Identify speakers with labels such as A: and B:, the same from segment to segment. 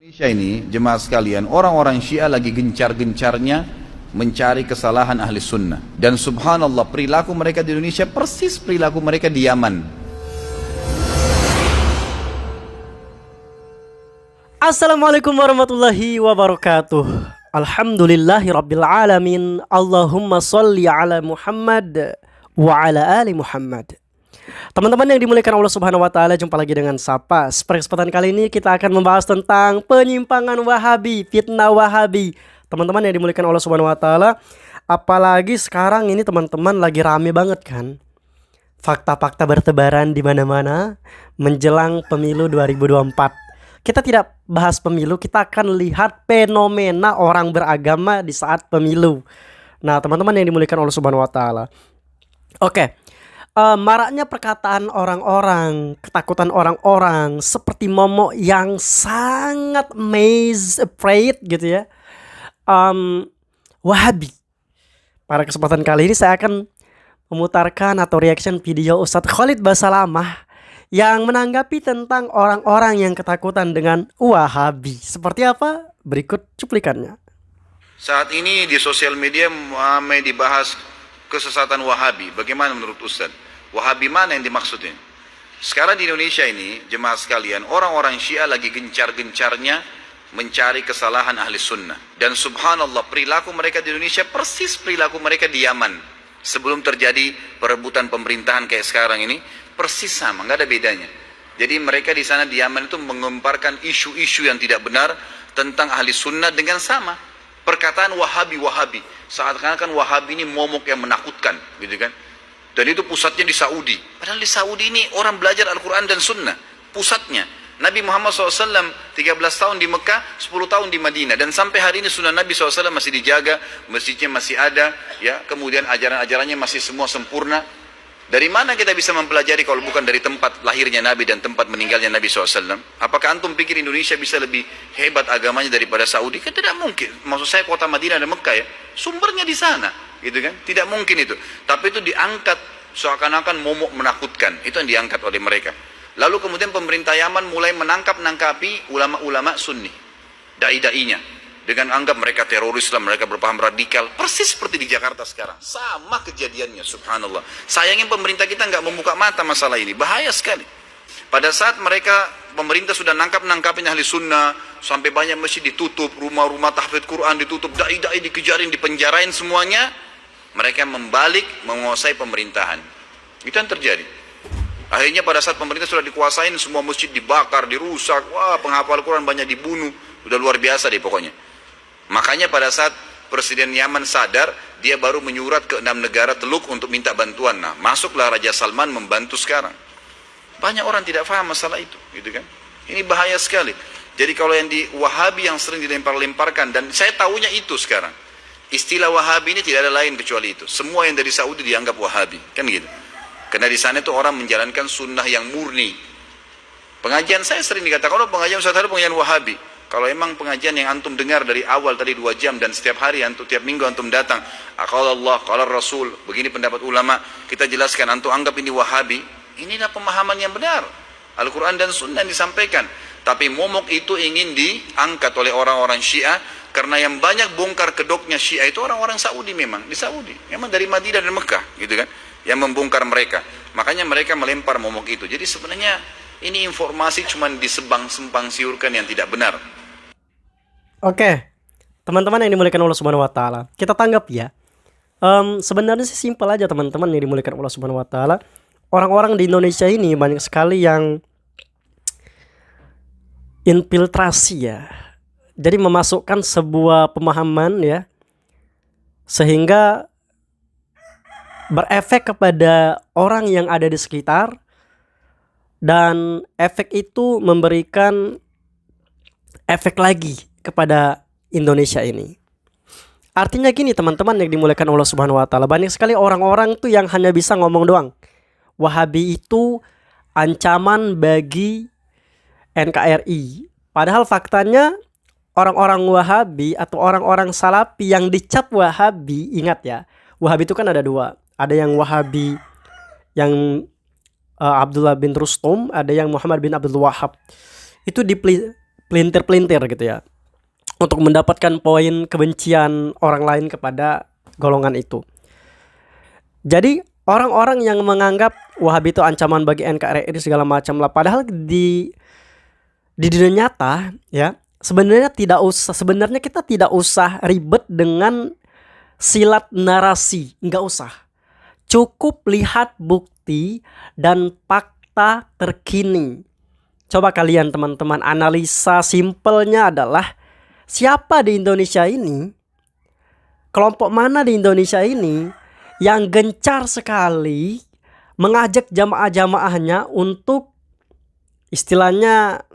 A: Indonesia ini, jemaah sekalian, orang-orang Syiah lagi gencar-gencarnya mencari kesalahan ahli sunnah. Dan subhanallah, perilaku mereka di Indonesia persis perilaku mereka di Yaman.
B: Assalamualaikum warahmatullahi wabarakatuh. Alhamdulillahi rabbil alamin. Allahumma salli ala Muhammad wa ala ali Muhammad. Teman-teman yang dimuliakan Allah Subhanahu wa taala, jumpa lagi dengan Sapa. Pada kesempatan kali ini kita akan membahas tentang penyimpangan Wahabi, fitnah Wahabi. Teman-teman yang dimuliakan Allah Subhanahu wa taala, apalagi sekarang ini teman-teman lagi rame banget kan. Fakta-fakta bertebaran di mana-mana menjelang pemilu 2024. Kita tidak bahas pemilu, kita akan lihat fenomena orang beragama di saat pemilu. Nah, teman-teman yang dimuliakan Allah Subhanahu wa taala. Oke. Maraknya perkataan orang-orang, ketakutan orang-orang seperti Momo yang sangat afraid gitu ya. Wahabi. Pada kesempatan kali ini saya akan memutarkan atau reaction video Ustadz Khalid Basalamah yang menanggapi tentang orang-orang yang ketakutan dengan Wahabi. Seperti apa? Berikut cuplikannya.
A: Saat ini di sosial media ramai dibahas kesesatan Wahabi. Bagaimana menurut Ustadz? Wahabi mana yang dimaksudnya? Sekarang di Indonesia ini, jemaah sekalian, orang-orang Syiah lagi gencar-gencarnya mencari kesalahan ahli sunnah. Dan subhanallah, perilaku mereka di Indonesia persis perilaku mereka di Yaman. Sebelum terjadi perebutan pemerintahan kayak sekarang ini, persis sama, nggak ada bedanya. Jadi mereka di sana di Yaman itu mengemparkan isu-isu yang tidak benar tentang ahli sunnah dengan sama. Perkataan Wahabi, seakan-akan Wahabi ini momok yang menakutkan, gitu kan? Dan itu pusatnya di Saudi. Padahal di Saudi ini orang belajar Al-Quran dan Sunnah, pusatnya. Nabi Muhammad SAW 13 tahun di Mekah, 10 tahun di Madinah, dan sampai hari ini sunnah Nabi SAW masih dijaga, masjidnya masih ada, ya. Kemudian ajaran-ajarannya masih semua sempurna. Dari mana kita bisa mempelajari kalau bukan dari tempat lahirnya Nabi dan tempat meninggalnya Nabi SAW? Apakah antum pikir Indonesia bisa lebih hebat agamanya daripada Saudi? Kan tidak mungkin. Maksud saya kota Madinah dan Mekah ya, sumbernya di sana, gitu kan? Tidak mungkin itu. Tapi itu diangkat seakan-akan momok menakutkan. Itu yang diangkat oleh mereka. Lalu kemudian pemerintah Yaman mulai menangkap-nangkapi ulama-ulama Sunni, dai-dainya. Dengan anggap mereka teroris lah, mereka berpaham radikal. Persis seperti di Jakarta sekarang. Sama kejadiannya, subhanallah. Sayangnya pemerintah kita nggak membuka mata masalah ini. Bahaya sekali. Pada saat pemerintah sudah nangkapin ahli sunnah, sampai banyak masjid ditutup, rumah-rumah tahfidz Quran ditutup, dai-dai dikejarin, dipenjarain semuanya, mereka membalik menguasai pemerintahan. Itu yang terjadi. Akhirnya pada saat pemerintah sudah dikuasain, semua masjid dibakar, dirusak, wah penghafal Quran banyak dibunuh. Udah luar biasa deh pokoknya. Makanya pada saat Presiden Yaman sadar, dia baru menyurat ke 6 negara Teluk untuk minta bantuan. Nah, masuklah Raja Salman membantu sekarang. Banyak orang tidak paham masalah itu, gitu kan? Ini bahaya sekali. Jadi kalau yang di Wahabi yang sering dilempar-lemparkan, dan saya tahunya itu sekarang. Istilah Wahabi ini tidak ada lain kecuali itu. Semua yang dari Saudi dianggap Wahabi, kan gitu. Karena di sana itu orang menjalankan sunnah yang murni. Pengajian saya sering dikatakan, pengajian Ustaz Harun pengajian Wahabi. Kalau emang pengajian yang antum dengar dari awal tadi 2 jam dan setiap hari tiap minggu antum datang, qala Allah, qala Rasul, begini pendapat ulama, kita jelaskan, antum anggap ini Wahabi, inilah pemahaman yang benar. Al-Quran dan Sunnah disampaikan. Tapi momok itu ingin diangkat oleh orang-orang Syiah, karena yang banyak bongkar kedoknya Syiah itu orang-orang Saudi memang, di Saudi. Memang dari Madinah dan Mekah, gitu kan, yang membongkar mereka. Makanya mereka melempar momok itu. Jadi sebenarnya ini informasi cuma disembang-sembang siurkan yang tidak benar.
B: Oke, teman-teman yang dimuliakan Allah Subhanahu wa taala, kita tanggap ya. Sebenarnya sih simpel aja teman-teman yang dimuliakan Allah Subhanahu wa taala. Orang-orang di Indonesia ini banyak sekali yang infiltrasi ya. Jadi memasukkan sebuah pemahaman ya, sehingga berefek kepada orang yang ada di sekitar, dan efek itu memberikan efek lagi kepada Indonesia ini. Artinya gini teman-teman yang dimuliakan Allah Subhanahu wa taala, banyak sekali orang-orang tuh yang hanya bisa ngomong doang. Wahabi itu ancaman bagi NKRI. Padahal faktanya orang-orang Wahabi atau orang-orang Salafi yang dicap Wahabi, ingat ya, Wahabi itu kan ada 2. Ada yang Wahabi yang Abdullah bin Rustum, ada yang Muhammad bin Abdul Wahab. Itu pelintir-pelintir gitu ya, untuk mendapatkan poin kebencian orang lain kepada golongan itu. Jadi orang-orang yang menganggap Wahabi itu ancaman bagi NKRI segala macam lah, padahal di dunia nyata ya, sebenarnya kita tidak usah ribet dengan silat narasi, nggak usah. Cukup lihat bukti dan fakta terkini. Coba kalian teman-teman analisa simpelnya adalah, siapa di Indonesia ini, kelompok mana di Indonesia ini yang gencar sekali mengajak jamaah-jamaahnya untuk istilahnya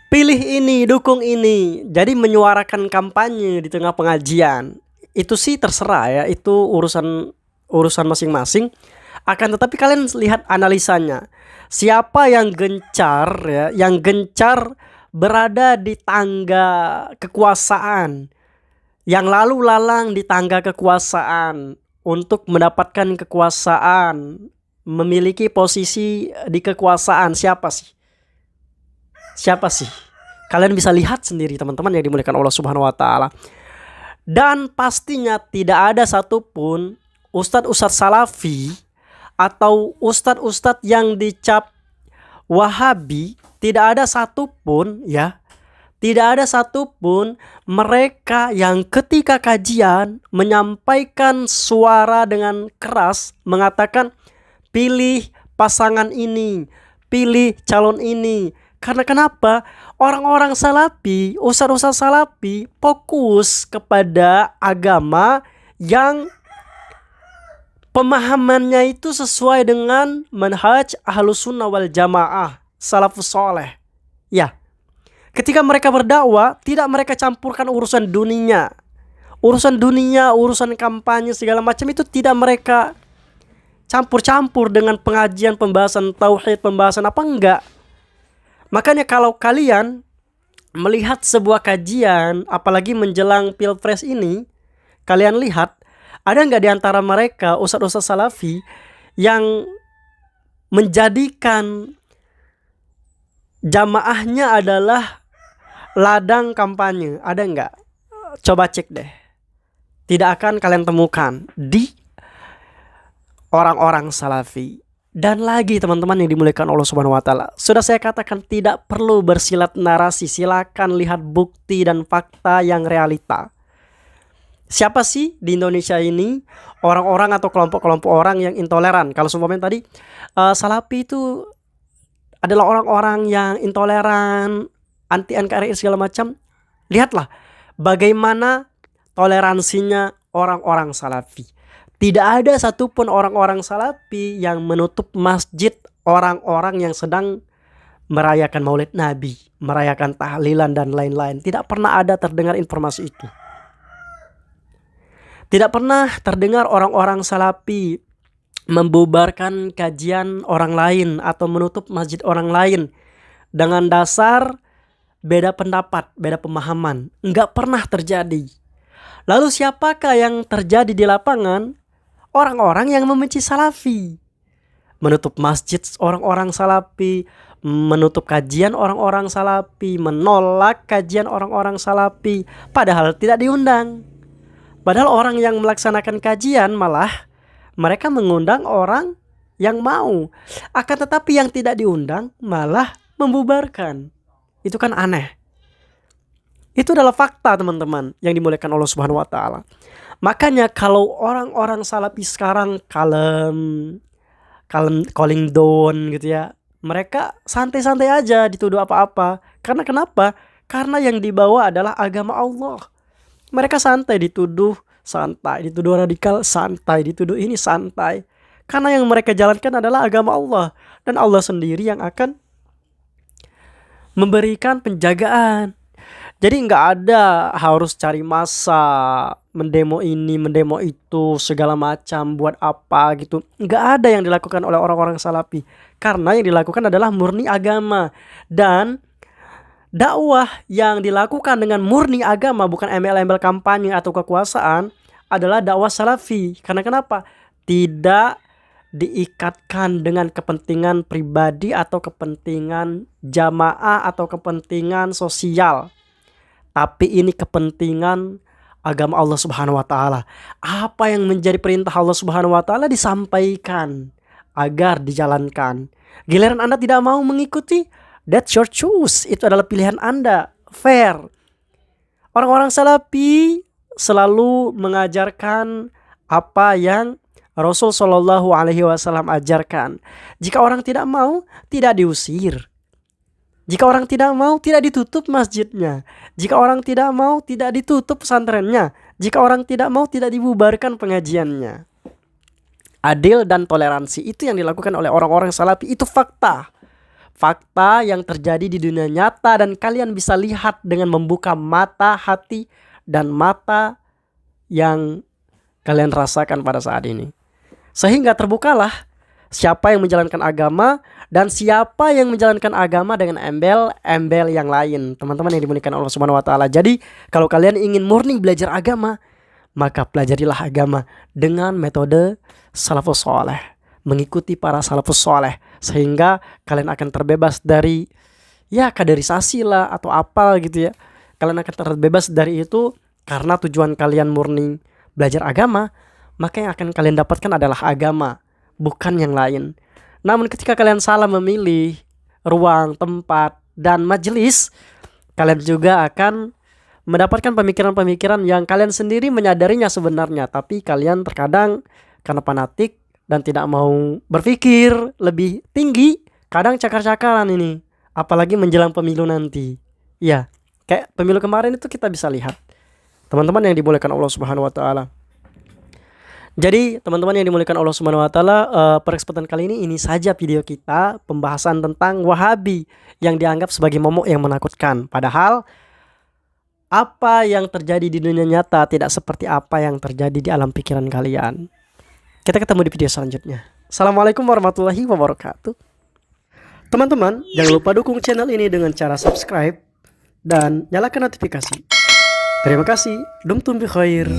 B: pilih ini, dukung ini, jadi menyuarakan kampanye di tengah pengajian. Itu sih terserah ya, itu urusan masing-masing. Akan tetapi kalian lihat analisanya, siapa yang gencar ya, yang gencar berada di tangga kekuasaan, yang lalu lalang di tangga kekuasaan untuk mendapatkan kekuasaan, memiliki posisi di kekuasaan. Siapa sih? Kalian bisa lihat sendiri teman-teman yang dimuliakan Allah Subhanahu wa taala. Dan pastinya tidak ada satupun ustadz-ustadz salafi atau ustadz-ustadz yang dicap Wahabi, tidak ada satupun ya, tidak ada satupun mereka yang ketika kajian menyampaikan suara dengan keras mengatakan pilih pasangan ini, pilih calon ini. Karena kenapa? Orang-orang salafi, ustadz-ustadz salafi fokus kepada agama yang pemahamannya itu sesuai dengan manhaj ahlus sunnah wal jamaah, salafus soleh. Ya, ketika mereka berdakwah, tidak mereka campurkan urusan dunia. Urusan kampanye segala macam itu tidak mereka campur-campur dengan pengajian, pembahasan tauhid, pembahasan apa enggak. Makanya kalau kalian melihat sebuah kajian, apalagi menjelang Pilpres ini, kalian lihat ada nggak di antara mereka ustadz-ustadz salafi yang menjadikan jamaahnya adalah ladang kampanye? Ada nggak? Coba cek deh. Tidak akan kalian temukan di orang-orang salafi. Dan lagi teman-teman yang dimuliakan Allah Subhanahu wa taala, sudah saya katakan tidak perlu bersilat narasi, silakan lihat bukti dan fakta yang realita. Siapa sih di Indonesia ini orang-orang atau kelompok-kelompok orang yang intoleran? Kalau seumpamanya tadi salafi itu adalah orang-orang yang intoleran, anti NKRI segala macam. Lihatlah bagaimana toleransinya orang-orang salafi. Tidak ada satupun orang-orang salafi yang menutup masjid orang-orang yang sedang merayakan Maulid Nabi, merayakan tahlilan dan lain-lain. Tidak pernah ada terdengar informasi itu. Tidak pernah terdengar orang-orang salafi membubarkan kajian orang lain atau menutup masjid orang lain dengan dasar beda pendapat, beda pemahaman. Enggak pernah terjadi. Lalu siapakah yang terjadi di lapangan? Orang-orang yang membenci salafi, menutup masjid orang-orang salafi, menutup kajian orang-orang salafi, menolak kajian orang-orang salafi, padahal tidak diundang. Padahal orang yang melaksanakan kajian malah mereka mengundang orang yang mau. Akan tetapi yang tidak diundang malah membubarkan. Itu kan aneh. Itu adalah fakta teman-teman yang dimuliakan Allah Subhanahu wa taala. Makanya kalau orang-orang salafi sekarang kalem calling down gitu ya, mereka santai-santai aja dituduh apa-apa. Karena kenapa? Karena yang dibawa adalah agama Allah. Mereka santai dituduh radikal, santai dituduh ini, santai. Karena yang mereka jalankan adalah agama Allah, dan Allah sendiri yang akan memberikan penjagaan. Jadi nggak ada harus cari masa, mendemo ini, mendemo itu, segala macam, buat apa gitu. Nggak ada yang dilakukan oleh orang-orang salafi. Karena yang dilakukan adalah murni agama. Dan dakwah yang dilakukan dengan murni agama, bukan embel-embel kampanye atau kekuasaan, adalah dakwah salafi. Karena kenapa? Tidak diikatkan dengan kepentingan pribadi atau kepentingan jamaah atau kepentingan sosial. Tapi ini kepentingan agama Allah Subhanahu wa taala. Apa yang menjadi perintah Allah Subhanahu wa taala disampaikan agar dijalankan. Giliran Anda tidak mau mengikuti, that's your choice. Itu adalah pilihan Anda. Fair. Orang-orang salafi selalu mengajarkan apa yang Rasul Shallallahu Alaihi Wasallam ajarkan. Jika orang tidak mau, tidak diusir. Jika orang tidak mau, tidak ditutup masjidnya. Jika orang tidak mau, tidak ditutup pesantrennya. Jika orang tidak mau, tidak dibubarkan pengajiannya. Adil dan toleransi itu yang dilakukan oleh orang-orang salafi. Itu fakta. Fakta yang terjadi di dunia nyata dan kalian bisa lihat dengan membuka mata, hati, dan mata yang kalian rasakan pada saat ini. Sehingga terbukalah siapa yang menjalankan agama dan siapa yang menjalankan agama dengan embel-embel yang lain. Teman-teman yang dimuliakan Allah Subhanahu wa taala. Jadi, kalau kalian ingin murni belajar agama, maka pelajarilah agama dengan metode salafus soleh, mengikuti para salafus soleh, sehingga kalian akan terbebas dari kaderisasi lah atau apa gitu ya. Kalian akan terbebas dari itu karena tujuan kalian murni belajar agama, maka yang akan kalian dapatkan adalah agama, bukan yang lain. Namun ketika kalian salah memilih ruang, tempat, dan majelis, kalian juga akan mendapatkan pemikiran-pemikiran yang kalian sendiri menyadarinya sebenarnya, tapi kalian terkadang karena fanatik dan tidak mau berpikir lebih tinggi, kadang cakar-cakaran ini, apalagi menjelang pemilu nanti. Ya, kayak pemilu kemarin itu kita bisa lihat. Teman-teman yang dimuliakan Allah Subhanahu wa taala. Jadi, teman-teman yang dimuliakan Allah Subhanahu wa taala, pada kesempatan kali ini saja video kita pembahasan tentang Wahabi yang dianggap sebagai momok yang menakutkan. Padahal apa yang terjadi di dunia nyata tidak seperti apa yang terjadi di alam pikiran kalian. Kita ketemu di video selanjutnya. Assalamualaikum warahmatullahi wabarakatuh. Teman-teman, jangan lupa dukung channel ini dengan cara subscribe dan nyalakan notifikasi. Terima kasih. Dumtum bi khair.